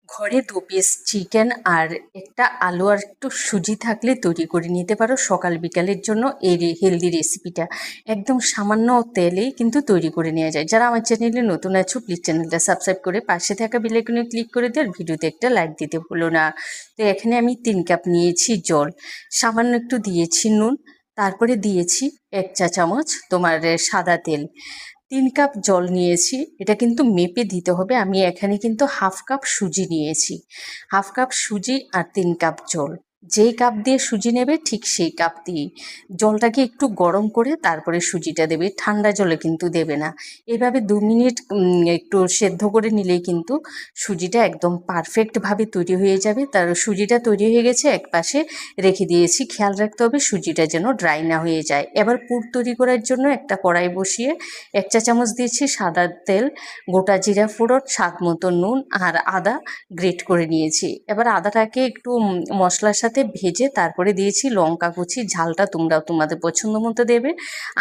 ঘরে 2 piece chicken আর একটা আলু আর একটু সুজি থাকলে তৈরি করে নিতে পারো সকাল বিকালের জন্য এই হেলদি রেসিপিটা। একদম সামান্য তেলেই কিন্তু তৈরি করে নেওয়া যায়। যারা আমার চ্যানেলে নতুন আছো প্লিজ চ্যানেলটা সাবস্ক্রাইব করে পাশে থাকা বেল আইকনে ক্লিক করে দিও আর ভিডিওতে একটা লাইক দিতে ভুলো না। তো এখানে আমি 3 কাপ নিয়েছি জল, সামান্য একটু দিয়েছি নুন, তারপরে দিয়েছি 1 চা চামচ তোমার সাদা তেল। 3 কাপ জল নিয়েছি, এটা কিন্তু মেপে দিতে হবে। আমি এখানে কিন্তু হাফ কাপ সুজি নিয়েছি, হাফ কাপ সুজি আর 3 কাপ জল। যেই কাপ দিয়ে সুজি নেবে ঠিক সেই কাপ দিয়ে জলটাকে একটু গরম করে তারপরে সুজিটা দেবে, ঠান্ডা জলে কিন্তু দেবে না। এভাবে 2 মিনিট একটু সেদ্ধ করে নিলেই কিন্তু সুজিটা একদম পারফেক্টভাবে তৈরি হয়ে যাবে। তার সুজিটা তৈরি হয়ে গেছে, এক পাশে রেখে দিয়েছি। খেয়াল রাখতে হবে সুজিটা যেন ড্রাই না হয়ে যায়। এবার পুর তৈরি করার জন্য একটা কড়াই বসিয়ে 1 চা চামচ দিয়েছি সাদা তেল, গোটা জিরা ফোড়ন, স্বাদ মতো নুন আর আদা গ্রেট করে নিয়েছি। এবার আদাটাকে একটু মশলার সাথে ভেজে তারপরে দিয়েছি লঙ্কা কুচি, ঝালটা তোমরা তোমাদের পছন্দ মতো দেবে।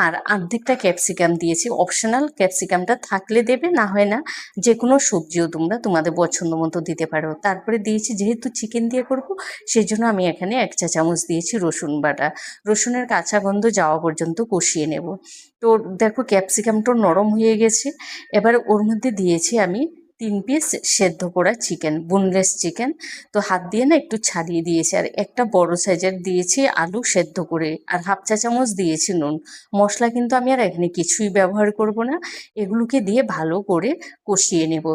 আর অর্ধেকটা ক্যাপসিকাম দিয়েছি, অপশনাল, ক্যাপসিকামটা থাকলে দেবে, না হয় না। যে কোনো সবজিও তোমরা তোমাদের পছন্দ মতো দিতে পারো। তারপরে দিয়েছি, যেহেতু চিকেন দিয়ে করব সেই জন্য আমি এখানে 1 চা চামচ দিয়েছি রসুন বাটা। রসুনের কাঁচা গন্ধ যাওয়া পর্যন্ত কষিয়ে নেব। তো দেখো ক্যাপসিকামটা নরম হয়ে গেছে। এবার ওর মধ্যে দিয়েছি আমি 3 পিস সেদ্ধ করা চিকেন, বোনলেস চিকেন। তো হাত দিয়ে না একটু ছাড়িয়ে দিয়েছি। আর একটা বড় সাইজের দিয়েছি আলু সেদ্ধ করে, আর হাফ চা চামচ দিয়েছি নুন। মশলা কিন্তু আমি আর এখানে কিছুই ব্যবহার করব না, এগুলোকে দিয়ে ভালো করে কষিয়ে নেব।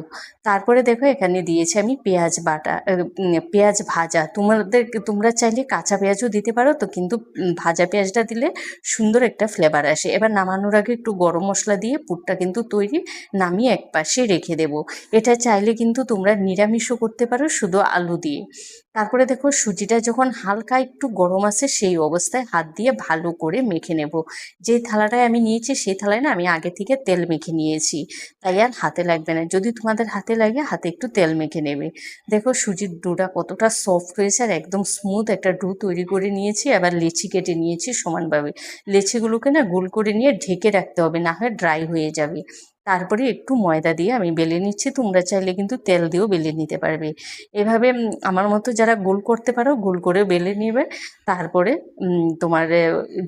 তারপরে দেখো এখানে দিয়েছি আমি পেঁয়াজ বাটা, পেঁয়াজ ভাজা। তোমরা চাইলে কাঁচা পেঁয়াজও দিতে পারো, তো কিন্তু ভাজা পেঁয়াজটা দিলে সুন্দর একটা ফ্লেভার আসে। এবার নামানোর আগে একটু গরম মশলা দিয়ে পুরটা কিন্তু তৈরি, নামিয়ে এক পাশে রেখে দেব। এটা চাইলে কিন্তু তোমরা নিরামিষও করতে পারো শুধু আলু দিয়ে। তারপরে দেখো সুজিটা যখন হালকা একটু গরম আছে সেই অবস্থায় হাত দিয়ে ভালো করে মেখে নেব। যে থালাটায় আমি নিয়েছি সেই থালায় না আমি আগে থেকে তেল মেখে নিয়েছি, তাই আর হাতে লাগবে না। যদি তোমাদের হাতে লাগে হাতে একটু তেল মেখে নেবে। দেখো সুজির ডোটা কতটা সফট হয়েছে আর একদম স্মুথ একটা ডো তৈরি করে নিয়েছি। আবার লেচি কেটে নিয়েছি সমানভাবে। লেচিগুলোকে না গোল করে নিয়ে ঢেকে রাখতে হবে, না হয় ড্রাই হয়ে যাবে। তারপরে একটু ময়দা দিয়ে আমি বেলে নিচ্ছি, তোমরা চাইলে কিন্তু তেল দিয়েও বেলে নিতে পারবে। এভাবে আমার মতো যারা গোল করতে পারো গোল করে বেলে নেবে। তারপরে তোমার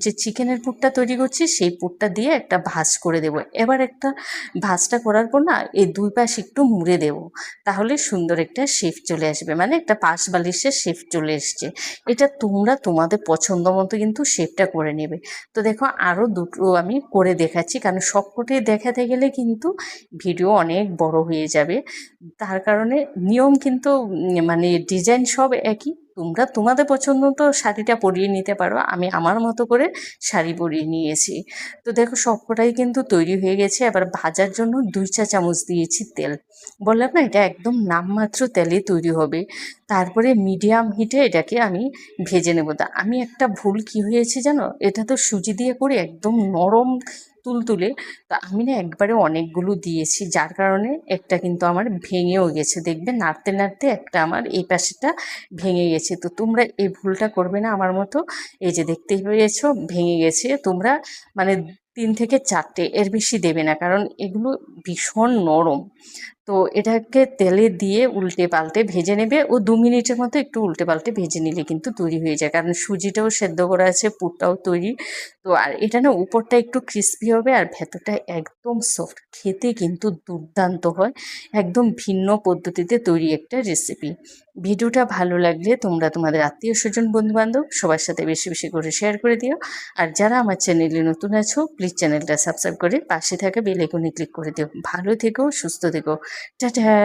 যে চিকেনের পুরটা তৈরি করছি সেই পুরটা দিয়ে একটা ভাঁজ করে দেবো। এবার একটা ভাঁজটা করার পর না এই 2 পাশ একটু মুড়ে দেবো, তাহলে সুন্দর একটা শেপ চলে আসবে, মানে একটা পাশ বালিশের শেপ চলে এসছে। এটা তোমরা তোমাদের পছন্দ মতো কিন্তু শেপটা করে নেবে। তো দেখো আরও দুটো আমি করে দেখাচ্ছি, কারণ সবকটাই দেখাতে গেলে কিন্তু ভিডিও অনেক বড় হয়ে যাবে। তার কারণে নিয়ম কিন্তু মানে ডিজাইন সব একই। তোমরা তোমাদের পছন্দ মতো শাড়িটা পরিয়ে নিতে পারো, আমি আমার মতো করে শাড়ি পরিয়ে নিয়েছি। তো দেখো সবকটাই কিন্তু তৈরি হয়ে গেছে। এবার ভাজার জন্য 2 চা চামচ দিয়েছি তেল। বললাম না এটা একদম নামমাত্র তেলে তৈরি হবে। তারপরে মিডিয়াম হিটে এটাকে আমি ভেজে নেব। তা আমি একটা ভুল কি হয়েছে জানো, এটা তো সুজি দিয়ে করে একদম নরম তুলতুলে, তা আমি না একবারে অনেকগুলো দিয়েছি, যার কারণে একটা কিন্তু আমার ভেঙেও গেছে। দেখবে নাড়তে নাড়তে একটা আমার এই পাশেটা ভেঙে গেছে। তো তোমরা এই ভুলটা করবে না আমার মতো। এই যে দেখতেই পেয়েছো ভেঙে গেছে। তোমরা মানে 3 থেকে 4টে, এর বেশি দেবে না, কারণ এগুলো ভীষণ নরম। তো এটাকে তেলে দিয়ে উল্টে পাল্টে ভেজে নেবে। ও 2 মিনিটের মতো একটু উল্টে পাল্টে ভেজে নিলে কিন্তু তৈরি হয়ে যায়, কারণ সুজিটাও সেদ্ধ করা আছে, পুরটাও তৈরি। তো আর এটা না উপরটা একটু ক্রিস্পি হবে আর ভেতরটা একদম সফট, খেতে কিন্তু দুর্দান্ত হয়। একদম ভিন্ন পদ্ধতিতে তৈরি একটা রেসিপি। ভিডিওটা ভালো লাগলে তোমরা তোমাদের আত্মীয় স্বজন বন্ধু বান্ধব সবার সাথে বেশি বেশি করে শেয়ার করে দিও। আর যারা আমার চ্যানেলে নতুন আছো প্লিজ চ্যানেলটা সাবস্ক্রাইব করে পাশে থাকা বেল আইকনে ক্লিক করে দিও। ভালো থেকো, সুস্থ থেকো, টাটা।